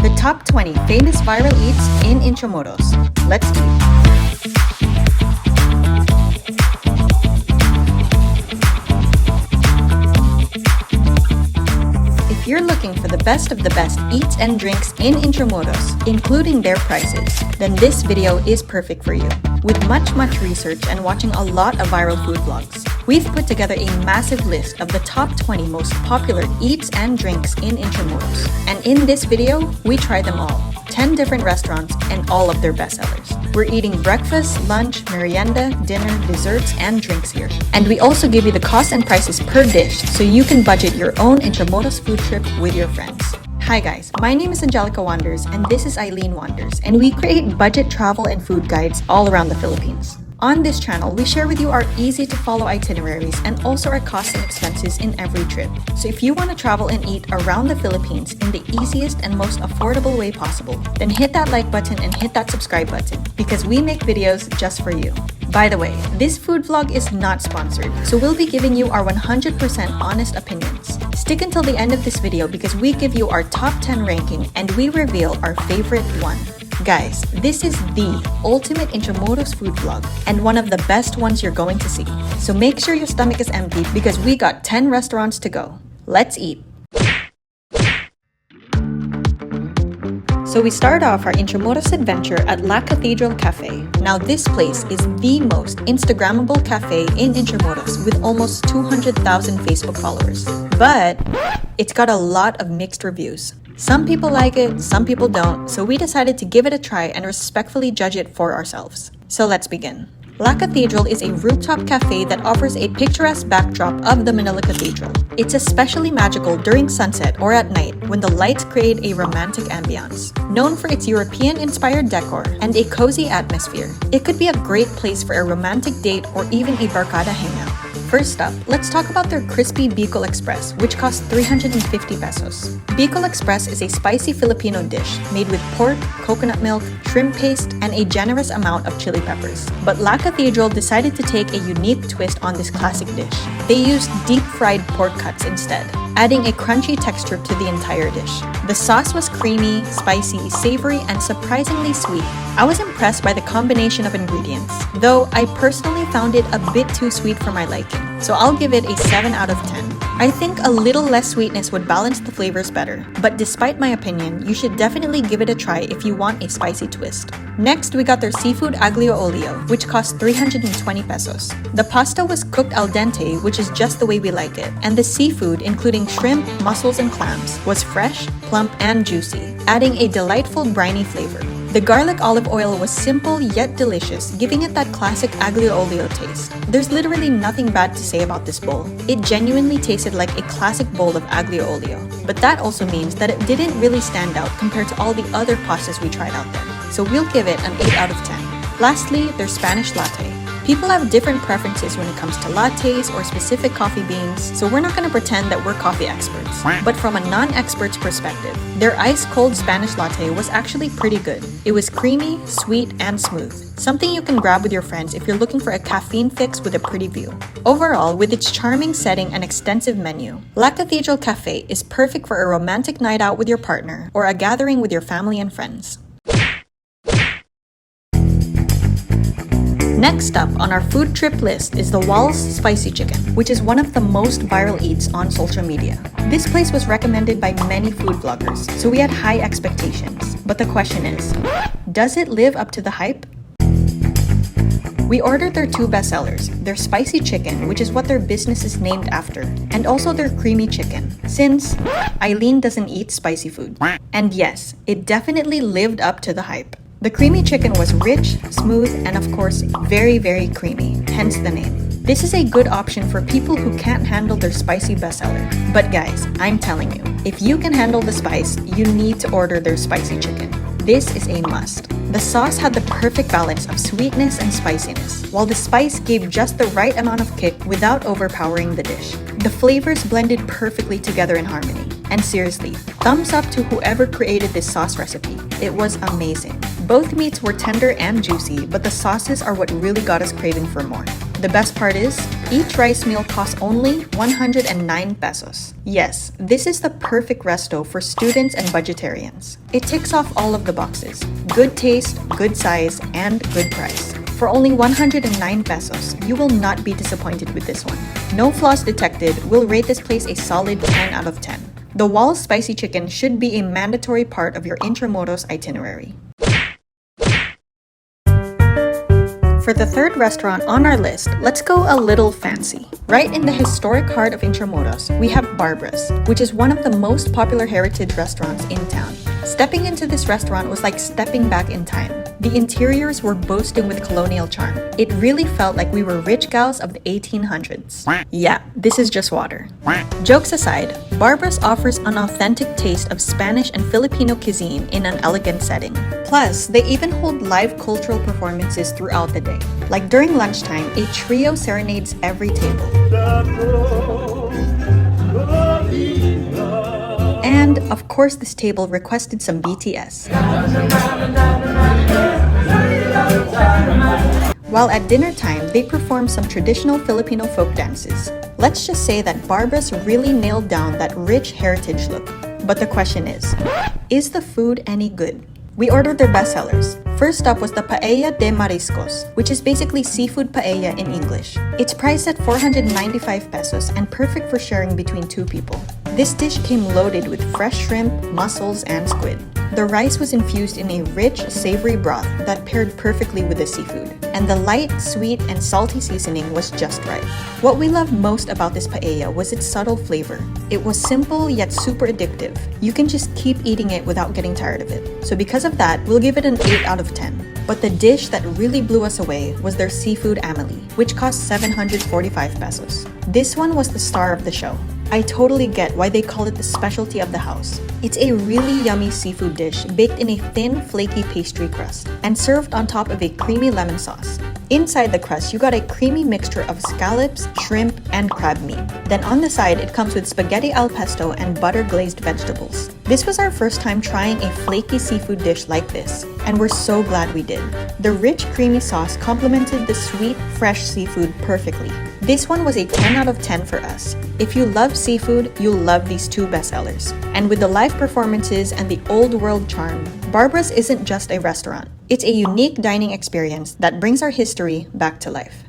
The top 20 famous viral eats in Intramuros. Let's eat. If you're looking for the best of the best eats and drinks in Intramuros, including their prices, then this video is perfect for you. With much research and watching a lot of viral food vlogs, we've put together a massive list of the top 20 most popular eats and drinks in Intramuros. And in this video, we try them all. 10 different restaurants and all of their bestsellers. We're eating breakfast, lunch, merienda, dinner, desserts, and drinks here. And we also give you the cost and prices per dish so you can budget your own Intramuros food trip with your friends. Hi guys, my name is Angelica Wanders and this is Eileen Wanders, and we create budget travel and food guides all around the Philippines. On this channel, we share with you our easy-to-follow itineraries and also our costs and expenses in every trip. So if you want to travel and eat around the Philippines in the easiest and most affordable way possible, then hit that like button and hit that subscribe button because we make videos just for you. By the way, this food vlog is not sponsored, so we'll be giving you our 100% honest opinions. Stick until the end of this video because we give you our top 10 ranking and we reveal our favorite one. Guys, this is the ultimate Intramuros food vlog and one of the best ones you're going to see. So make sure your stomach is empty because we got 10 restaurants to go. Let's eat! So we start off our Intramuros adventure at La Cathedral Cafe. Now this place is the most Instagrammable cafe in Intramuros with almost 200,000 Facebook followers. But it's got a lot of mixed reviews. Some people like it, some people don't, so we decided to give it a try and respectfully judge it for ourselves. So let's begin. La Cathedral is a rooftop cafe that offers a picturesque backdrop of the Manila Cathedral. It's especially magical during sunset or at night when the lights create a romantic ambiance. Known for its European-inspired decor and a cozy atmosphere, it could be a great place for a romantic date or even a barkada hangout. First up, let's talk about their crispy Bicol Express, which costs 350 pesos. Bicol Express is a spicy Filipino dish made with pork, coconut milk, shrimp paste, and a generous amount of chili peppers. But La Cathedral decided to take a unique twist on this classic dish. They used deep-fried pork cuts instead, adding a crunchy texture to the entire dish. The sauce was creamy, spicy, savory, and surprisingly sweet. I was impressed by the combination of ingredients, though I personally found it a bit too sweet for my liking, so I'll give it a 7 out of 10. I think a little less sweetness would balance the flavors better, but despite my opinion, you should definitely give it a try if you want a spicy twist. Next, we got their seafood aglio olio, which cost 320 pesos. The pasta was cooked al dente, which is just the way we like it, and the seafood, including shrimp, mussels, and clams, was fresh, plump, and juicy, adding a delightful briny flavor. The garlic olive oil was simple yet delicious, giving it that classic aglio olio taste. There's literally nothing bad to say about this bowl. It genuinely tasted like a classic bowl of aglio olio. But that also means that it didn't really stand out compared to all the other pastas we tried out there. So we'll give it an 8 out of 10. Lastly, their Spanish latte. People have different preferences when it comes to lattes or specific coffee beans, so we're not going to pretend that we're coffee experts. But from a non-expert's perspective, their ice-cold Spanish latte was actually pretty good. It was creamy, sweet, and smooth. Something you can grab with your friends if you're looking for a caffeine fix with a pretty view. Overall, with its charming setting and extensive menu, La Cathedral Cafe is perfect for a romantic night out with your partner or a gathering with your family and friends. Next up on our food trip list is the Walls Spicy Chicken, which is one of the most viral eats on social media. This place was recommended by many food bloggers, so we had high expectations. But the question is, does it live up to the hype? We ordered their 2 bestsellers, their spicy chicken, which is what their business is named after, and also their creamy chicken, since Eileen doesn't eat spicy food. And yes, it definitely lived up to the hype. The creamy chicken was rich, smooth, and of course, very creamy, hence the name. This is a good option for people who can't handle their spicy bestseller. But guys, I'm telling you, if you can handle the spice, you need to order their spicy chicken. This is a must. The sauce had the perfect balance of sweetness and spiciness, while the spice gave just the right amount of kick without overpowering the dish. The flavors blended perfectly together in harmony. And seriously, thumbs up to whoever created this sauce recipe. It was amazing. Both meats were tender and juicy, but the sauces are what really got us craving for more. The best part is, each rice meal costs only 109 pesos. Yes, this is the perfect resto for students and budgetarians. It ticks off all of the boxes. Good taste, good size, and good price. For only 109 pesos, you will not be disappointed with this one. No flaws detected, we'll rate this place a solid 10 out of 10. The wall spicy chicken should be a mandatory part of your Intramuros itinerary. For the third restaurant on our list, let's go a little fancy. Right in the historic heart of Intramuros, we have Barbara's, which is one of the most popular heritage restaurants in town. Stepping into this restaurant was like stepping back in time. The interiors were boasting with colonial charm. It really felt like we were rich gals of the 1800s. Yeah, this is just water. Jokes aside, Barbara's offers an authentic taste of Spanish and Filipino cuisine in an elegant setting. Plus, they even hold live cultural performances throughout the day. Like during lunchtime, a trio serenades every table. And, of course, this table requested some BTS. While at dinner time, they performed some traditional Filipino folk dances. Let's just say that Barbara's really nailed down that rich heritage look. But the question is the food any good? We ordered their bestsellers. First up was the Paella de Mariscos, which is basically seafood paella in English. It's priced at 495 pesos and perfect for sharing between two people. This dish came loaded with fresh shrimp, mussels, and squid. The rice was infused in a rich, savory broth that paired perfectly with the seafood. And the light, sweet, and salty seasoning was just right. What we loved most about this paella was its subtle flavor. It was simple yet super addictive. You can just keep eating it without getting tired of it. So because of that, we'll give it an 8 out of 10. But the dish that really blew us away was their seafood amelie, which cost 745 pesos. This one was the star of the show. I totally get why they call it the specialty of the house. It's a really yummy seafood dish baked in a thin, flaky pastry crust and served on top of a creamy lemon sauce. Inside the crust, you got a creamy mixture of scallops, shrimp, and crab meat. Then on the side, it comes with spaghetti al pesto and butter-glazed vegetables. This was our first time trying a flaky seafood dish like this, and we're so glad we did. The rich, creamy sauce complemented the sweet, fresh seafood perfectly. This one was a 10 out of 10 for us. If you love seafood, you'll love these two bestsellers. And with the live performances and the old world charm, Barbara's isn't just a restaurant. It's a unique dining experience that brings our history back to life.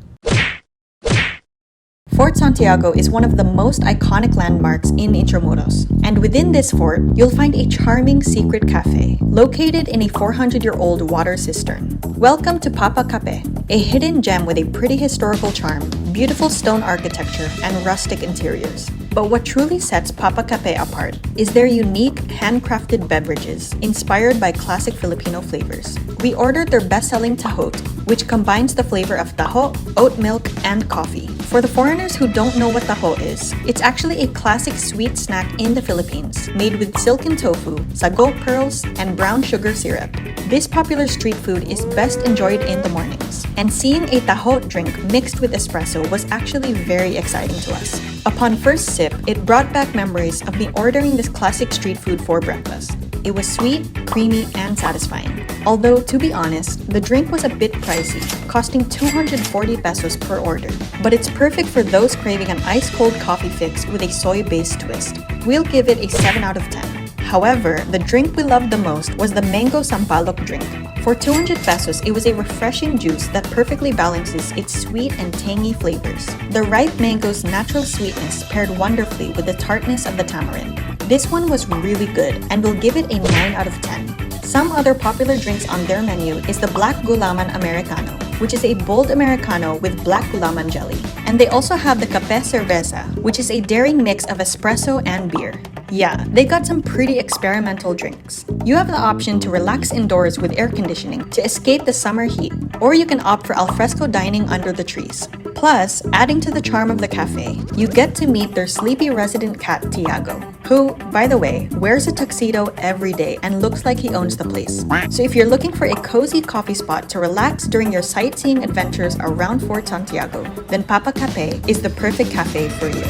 Fort Santiago is one of the most iconic landmarks in Intramuros. And within this fort, you'll find a charming secret cafe located in a 400-year-old water cistern. Welcome to Papa Cafe, a hidden gem with a pretty historical charm, beautiful stone architecture, and rustic interiors. But what truly sets Papa Cafe apart is their unique, handcrafted beverages inspired by classic Filipino flavors. We ordered their best-selling taho't, which combines the flavor of taho, oat milk, and coffee. For the foreigners who don't know what taho is, it's actually a classic sweet snack in the Philippines, made with silken tofu, sago pearls, and brown sugar syrup. This popular street food is best enjoyed in the mornings, and seeing a taho drink mixed with espresso was actually very exciting to us. Upon first sip, it brought back memories of me ordering this classic street food for breakfast. It was sweet, creamy, and satisfying. Although, to be honest, the drink was a bit pricey, costing 240 pesos per order. But it's perfect for those craving an ice-cold coffee fix with a soy-based twist. We'll give it a 7 out of 10. However, the drink we loved the most was the mango sampalok drink. For 200 pesos, it was a refreshing juice that perfectly balances its sweet and tangy flavors. The ripe mango's natural sweetness paired wonderfully with the tartness of the tamarind. This one was really good, and we'll give it a 9 out of 10. Some other popular drinks on their menu is the Black Gulaman Americano, which is a bold Americano with black gulaman jelly. And they also have the Cape Cerveza, which is a daring mix of espresso and beer. Yeah, they got some pretty experimental drinks. You have the option to relax indoors with air conditioning to escape the summer heat, or you can opt for alfresco dining under the trees. Plus, adding to the charm of the cafe, you get to meet their sleepy resident cat, Tiago, who, by the way, wears a tuxedo every day and looks like he owns the place. So if you're looking for a cozy coffee spot to relax during your sightseeing adventures around Fort Santiago, then Papa Cafe is the perfect cafe for you.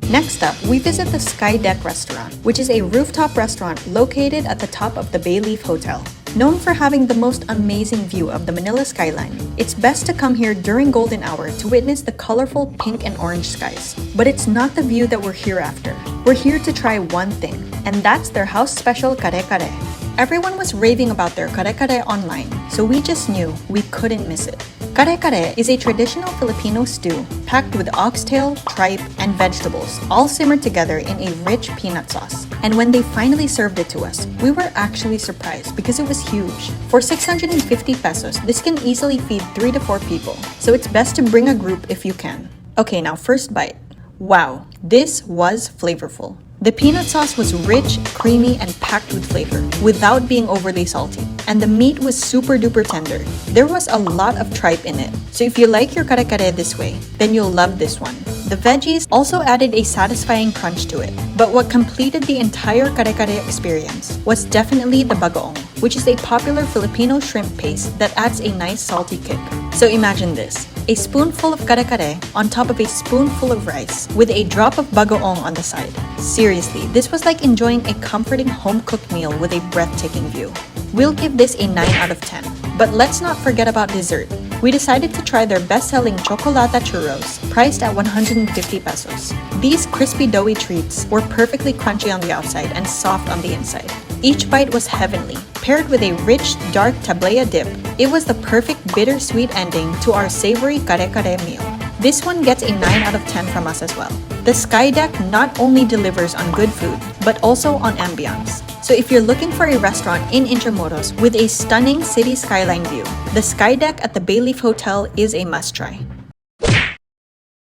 Next up, we visit the Sky Deck restaurant, which is a rooftop restaurant located at the top of the Bay Leaf Hotel. Known for having the most amazing view of the Manila skyline, it's best to come here during golden hour to witness the colorful pink and orange skies. But it's not the view that we're here after. We're here to try one thing, and that's their house special kare-kare. Everyone was raving about their kare-kare online, so we just knew we couldn't miss it. Kare-kare is a traditional Filipino stew packed with oxtail, tripe, and vegetables, all simmered together in a rich peanut sauce. And when they finally served it to us, we were actually surprised because it was huge. For 650 pesos, this can easily feed 3 to 4 people, so it's best to bring a group if you can. Okay, now first bite. Wow, this was flavorful. The peanut sauce was rich, creamy, and packed with flavor, without being overly salty. And the meat was super duper tender. There was a lot of tripe in it, so if you like your kare-kare this way, then you'll love this one. The veggies also added a satisfying crunch to it, but what completed the entire kare-kare experience was definitely the bagoong, which is a popular Filipino shrimp paste that adds a nice salty kick. So imagine this. A spoonful of kare-kare on top of a spoonful of rice with a drop of bagoong on the side. Seriously, this was like enjoying a comforting home-cooked meal with a breathtaking view. We'll give this a 9 out of 10. But let's not forget about dessert. We decided to try their best-selling chocolata churros, priced at 150 pesos. These crispy doughy treats were perfectly crunchy on the outside and soft on the inside. Each bite was heavenly, paired with a rich, dark tablea dip. It was the perfect bittersweet ending to our savory kare-kare meal. This one gets a 9 out of 10 from us as well. The Sky Deck not only delivers on good food, but also on ambiance. So if you're looking for a restaurant in Intramuros with a stunning city skyline view, the Sky Deck at the Bay-Leaf Hotel is a must-try.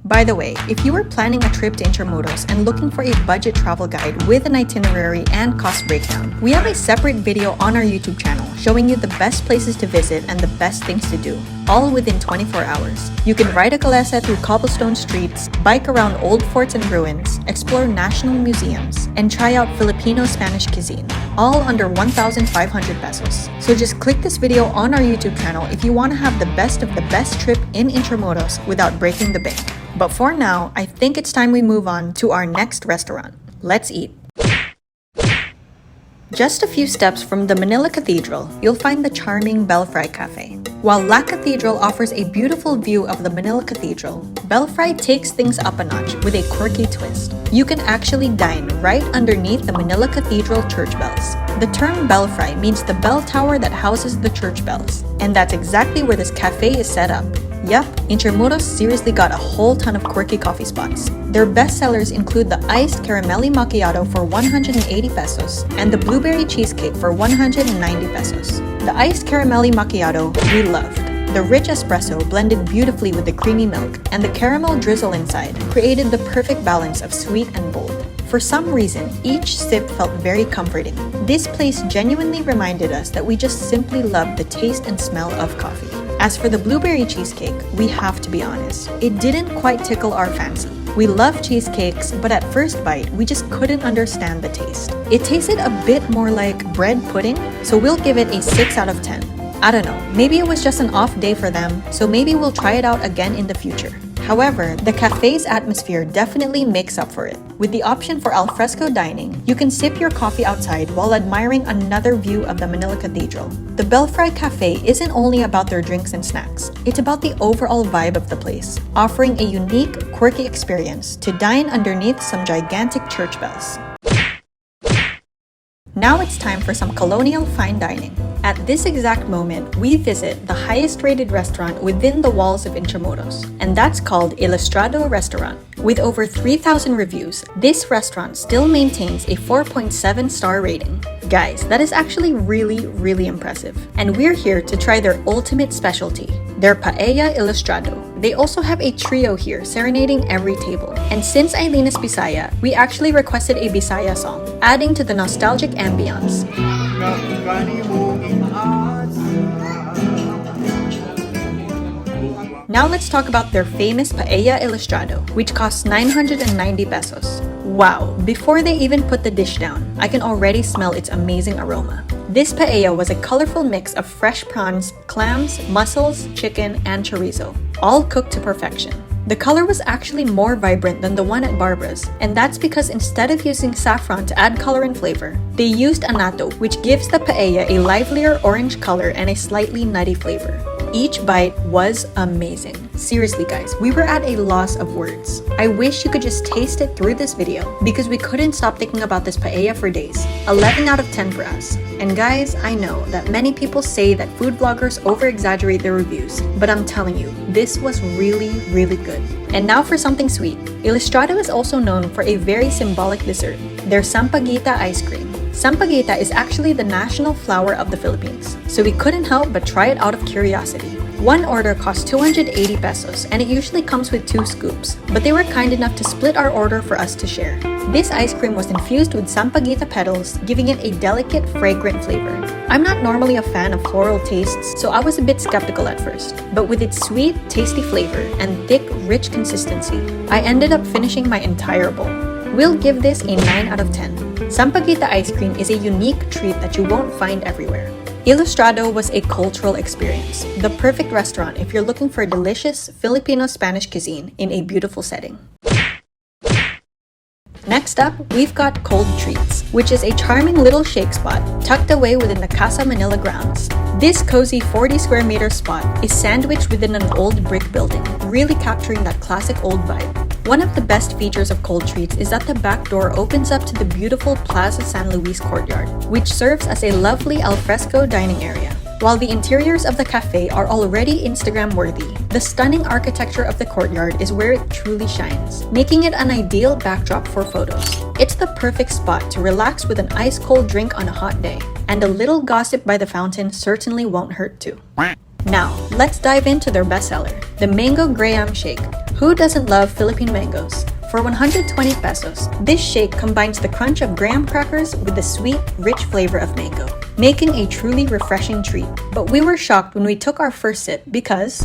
By the way, if you were planning a trip to Intramuros and looking for a budget travel guide with an itinerary and cost breakdown, we have a separate video on our YouTube channel showing you the best places to visit and the best things to do, all within 24 hours. You can ride a kalesa through cobblestone streets, bike around old forts and ruins, explore national museums, and try out Filipino-Spanish cuisine, all under 1,500 pesos. So just click this video on our YouTube channel if you want to have the best of the best trip in Intramuros without breaking the bank. But for now, I think it's time we move on to our next restaurant. Let's eat. Just a few steps from the Manila Cathedral, you'll find the charming Bel-FREE Cafe. While La Cathedral offers a beautiful view of the Manila Cathedral, Bel-FREE takes things up a notch with a quirky twist. You can actually dine right underneath the Manila Cathedral church bells. The term Bel-FREE means the bell tower that houses the church bells, and that's exactly where this cafe is set up. Yup, Intramuros seriously got a whole ton of quirky coffee spots. Their best sellers include the iced caramelli macchiato for 180 pesos and the blueberry cheesecake for 190 pesos. The iced caramelli macchiato we loved. The rich espresso blended beautifully with the creamy milk, and the caramel drizzle inside created the perfect balance of sweet and bold. For some reason, each sip felt very comforting. This place genuinely reminded us that we just simply loved the taste and smell of coffee. As for the blueberry cheesecake, we have to be honest, it didn't quite tickle our fancy. We love cheesecakes, but at first bite, we just couldn't understand the taste. It tasted a bit more like bread pudding, so we'll give it a 6 out of 10. I don't know, maybe it was just an off day for them, so maybe we'll try it out again in the future. However, the cafe's atmosphere definitely makes up for it. With the option for alfresco dining, you can sip your coffee outside while admiring another view of the Manila Cathedral. The Bel-FREE Cafe isn't only about their drinks and snacks, it's about the overall vibe of the place, offering a unique, quirky experience to dine underneath some gigantic church bells. Now it's time for some colonial fine dining. At this exact moment, we visit the highest rated restaurant within the walls of Intramuros, and that's called Ilustrado Restaurant. With over 3,000 reviews, this restaurant still maintains a 4.7-star rating. Guys, that is actually really impressive. And we're here to try their ultimate specialty, their Paella Ilustrado. They also have a trio here serenading every table. And since Eileen is Bisaya, we actually requested a Bisaya song, adding to the nostalgic ambience. Now let's talk about their famous Paella Ilustrado, which costs 990 pesos. Wow, before they even put the dish down, I can already smell its amazing aroma. This paella was a colorful mix of fresh prawns, clams, mussels, chicken, and chorizo, all cooked to perfection. The color was actually more vibrant than the one at Barbara's, and that's because instead of using saffron to add color and flavor, they used annatto, which gives the paella a livelier orange color and a slightly nutty flavor. Each bite was amazing. Seriously guys, we were at a loss of words. I wish you could just taste it through this video because we couldn't stop thinking about this paella for days. 11 out of 10 for us. And guys, I know that many people say that food vloggers over-exaggerate their reviews, but I'm telling you, this was really, really good. And now for something sweet. Ilustrado is also known for a very symbolic dessert, their sampaguita ice cream. Sampaguita is actually the national flower of the Philippines, so we couldn't help but try it out of curiosity. One order costs 280 pesos and it usually comes with 2 scoops, but they were kind enough to split our order for us to share. This ice cream was infused with sampaguita petals, giving it a delicate, fragrant flavor. I'm not normally a fan of floral tastes, so I was a bit skeptical at first, but with its sweet, tasty flavor and thick, rich consistency, I ended up finishing my entire bowl. We'll give this a 9 out of 10. Sampaguita ice cream is a unique treat that you won't find everywhere. Ilustrado was a cultural experience, the perfect restaurant if you're looking for delicious Filipino-Spanish cuisine in a beautiful setting. Next up, we've got Cold Treats, which is a charming little shake spot tucked away within the Casa Manila grounds. This cozy 40 square meter spot is sandwiched within an old brick building, really capturing that classic old vibe. One of the best features of Cold Treats is that the back door opens up to the beautiful Plaza San Luis courtyard, which serves as a lovely alfresco dining area. While the interiors of the cafe are already Instagram-worthy, the stunning architecture of the courtyard is where it truly shines, making it an ideal backdrop for photos. It's the perfect spot to relax with an ice-cold drink on a hot day, and a little gossip by the fountain certainly won't hurt too. Now, let's dive into their bestseller, the Mango Graham Shake. Who doesn't love Philippine mangoes? For 120 pesos, this shake combines the crunch of graham crackers with the sweet, rich flavor of mango, making a truly refreshing treat. But we were shocked when we took our first sip because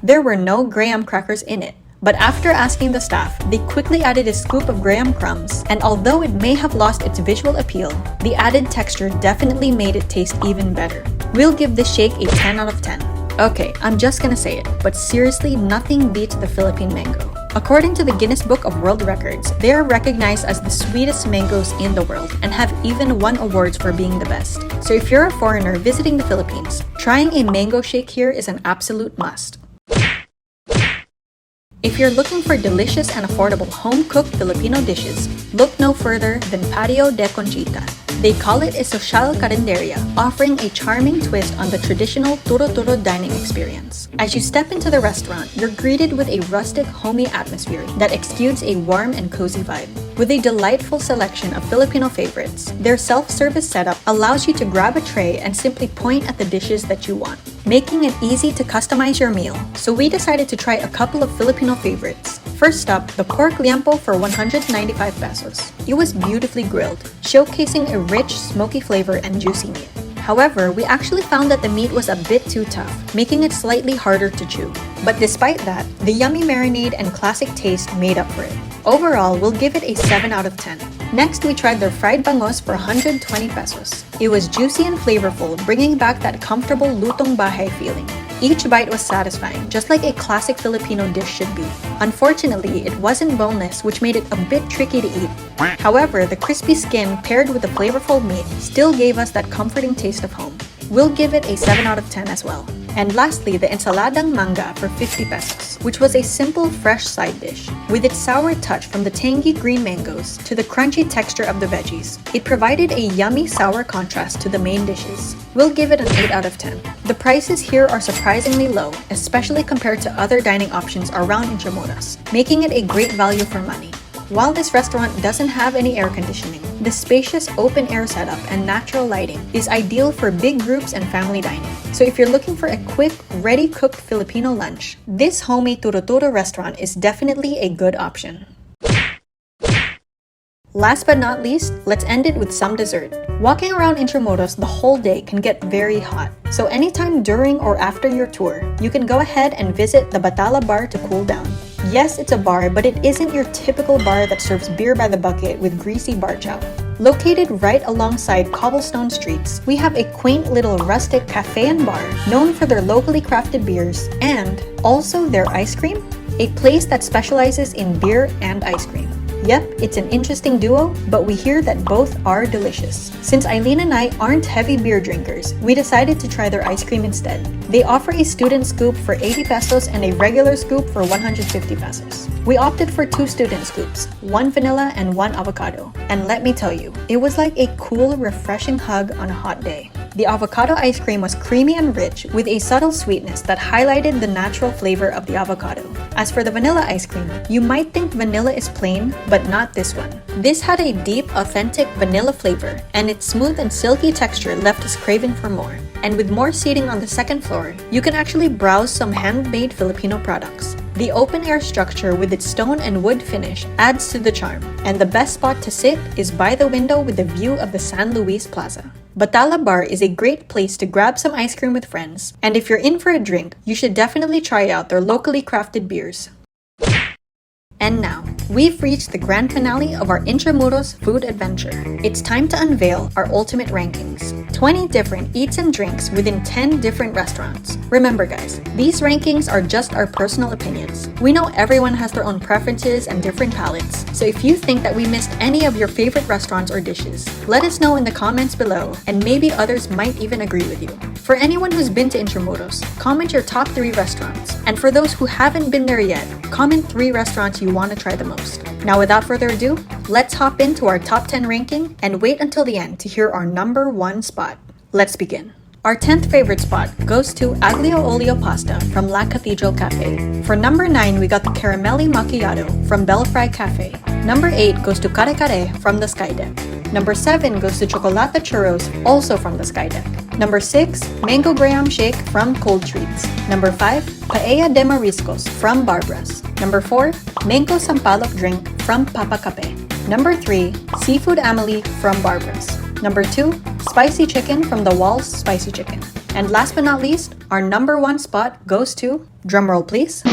there were no graham crackers in it. But after asking the staff, they quickly added a scoop of graham crumbs, and although it may have lost its visual appeal, the added texture definitely made it taste even better. We'll give this shake a 10 out of 10. Okay, I'm just gonna say it, but seriously, nothing beats the Philippine mango. According to the Guinness Book of World Records, they are recognized as the sweetest mangoes in the world and have even won awards for being the best. So if you're a foreigner visiting the Philippines, trying a mango shake here is an absolute must. If you're looking for delicious and affordable home-cooked Filipino dishes, look no further than Patio de Conchita. They call it a social carinderia, offering a charming twist on the traditional turo-turo dining experience. As you step into the restaurant, you're greeted with a rustic, homey atmosphere that exudes a warm and cozy vibe. With a delightful selection of Filipino favorites, their self-service setup allows you to grab a tray and simply point at the dishes that you want, making it easy to customize your meal. So we decided to try a couple of Filipino favorites. First up, the pork liampo for 195 pesos. It was beautifully grilled, showcasing a rich, smoky flavor and juicy meat. However, we actually found that the meat was a bit too tough, making it slightly harder to chew. But despite that, the yummy marinade and classic taste made up for it. Overall, we'll give it a 7 out of 10. Next, we tried their fried bangos for 120 pesos. It was juicy and flavorful, bringing back that comfortable lutong bahay feeling. Each bite was satisfying, just like a classic Filipino dish should be. Unfortunately, it wasn't boneless, which made it a bit tricky to eat. However, the crispy skin paired with the flavorful meat still gave us that comforting taste of home. We'll give it a 7 out of 10 as well. And lastly, the ensaladang manga for 50 pesos, which was a simple, fresh side dish. With its sour touch from the tangy green mangoes to the crunchy texture of the veggies, it provided a yummy sour contrast to the main dishes. We'll give it an 8 out of 10. The prices here are surprisingly low, especially compared to other dining options around Intramuros, making it a great value for money. While this restaurant doesn't have any air conditioning, the spacious open-air setup and natural lighting is ideal for big groups and family dining. So if you're looking for a quick, ready-cooked Filipino lunch, this homey turo-turo restaurant is definitely a good option. Last but not least, let's end it with some dessert. Walking around Intramuros the whole day can get very hot, so anytime during or after your tour, you can go ahead and visit the Batala Bar to cool down. Yes, it's a bar, but it isn't your typical bar that serves beer by the bucket with greasy bar chow. Located right alongside cobblestone streets, we have a quaint little rustic cafe and bar known for their locally crafted beers and also their ice cream. a place that specializes in beer and ice cream. Yep, it's an interesting duo, but we hear that both are delicious. Since Eileen and I aren't heavy beer drinkers, we decided to try their ice cream instead. They offer a student scoop for 80 pesos and a regular scoop for 150 pesos. We opted for 2 student scoops, 1 vanilla and 1 avocado. And let me tell you, it was like a cool, refreshing hug on a hot day. The avocado ice cream was creamy and rich with a subtle sweetness that highlighted the natural flavor of the avocado. As for the vanilla ice cream, you might think vanilla is plain, but not this one. This had a deep, authentic vanilla flavor, and its smooth and silky texture left us craving for more. And with more seating on the second floor, you can actually browse some handmade Filipino products. The open-air structure with its stone and wood finish adds to the charm, and the best spot to sit is by the window with the view of the San Luis Plaza. Batala Bar is a great place to grab some ice cream with friends, and if you're in for a drink, you should definitely try out their locally crafted beers. And now, we've reached the grand finale of our Intramuros food adventure. It's time to unveil our ultimate rankings. 20 different eats and drinks within 10 different restaurants. Remember guys, these rankings are just our personal opinions. We know everyone has their own preferences and different palates, so if you think that we missed any of your favorite restaurants or dishes, let us know in the comments below, and maybe others might even agree with you. For anyone who's been to Intramuros, comment your top 3 restaurants. And for those who haven't been there yet, comment 3 restaurants you want to try the most. Now without further ado, let's hop into our top 10 ranking and wait until the end to hear our number 1 spot. Let's begin. Our 10th favorite spot goes to Aglio Olio Pasta from La Cathedral Cafe. For number 9, we got the Caramelli Macchiato from Bel-FREE Cafe. Number 8 goes to Kare Kare from the Sky Deck. Number 7 goes to Chocolate Churros, also from the Sky Deck. Number 6, Mango Graham Shake from Cold Treats. Number 5, Paella de Mariscos from Barbara's. Number 4, Mango Sampalok Drink from Papa Cape. Number 3, Seafood Amelie from Barbara's. Number 2, Spicy Chicken from the Walls Spicy Chicken. And last but not least, our number 1 spot goes to, drumroll please,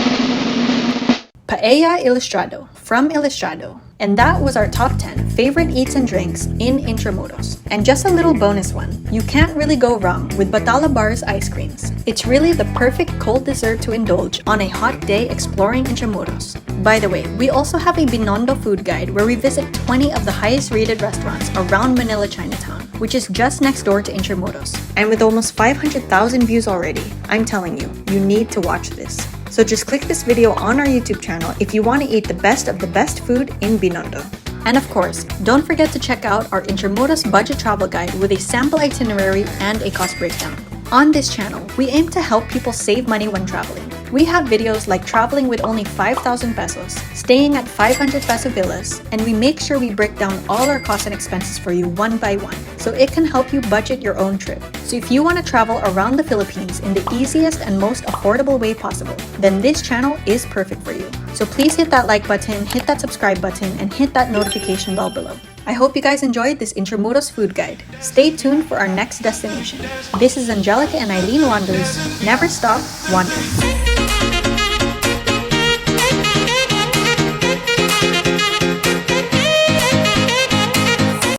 Paella Ilustrado from Ilustrado. And that was our top 10 favorite eats and drinks in Intramuros. And just a little bonus one, you can't really go wrong with Batala Bar's ice creams. It's really the perfect cold dessert to indulge on a hot day exploring Intramuros. By the way, we also have a Binondo food guide where we visit 20 of the highest rated restaurants around Manila Chinatown, which is just next door to Intramuros. And with almost 500,000 views already, I'm telling you, you need to watch this. So just click this video on our YouTube channel if you want to eat the best of the best food in Binondo. And of course, don't forget to check out our Intramuros budget travel guide with a sample itinerary and a cost breakdown. On this channel, we aim to help people save money when traveling. We have videos like traveling with only 5,000 pesos, staying at 500 peso villas, and we make sure we break down all our costs and expenses for you one by one, so it can help you budget your own trip. So if you want to travel around the Philippines in the easiest and most affordable way possible, then this channel is perfect for you. So please hit that like button, hit that subscribe button, and hit that notification bell below. I hope you guys enjoyed this Intramuros food guide. Stay tuned for our next destination. This is Angelica and Eileen Wanders. Never stop wondering.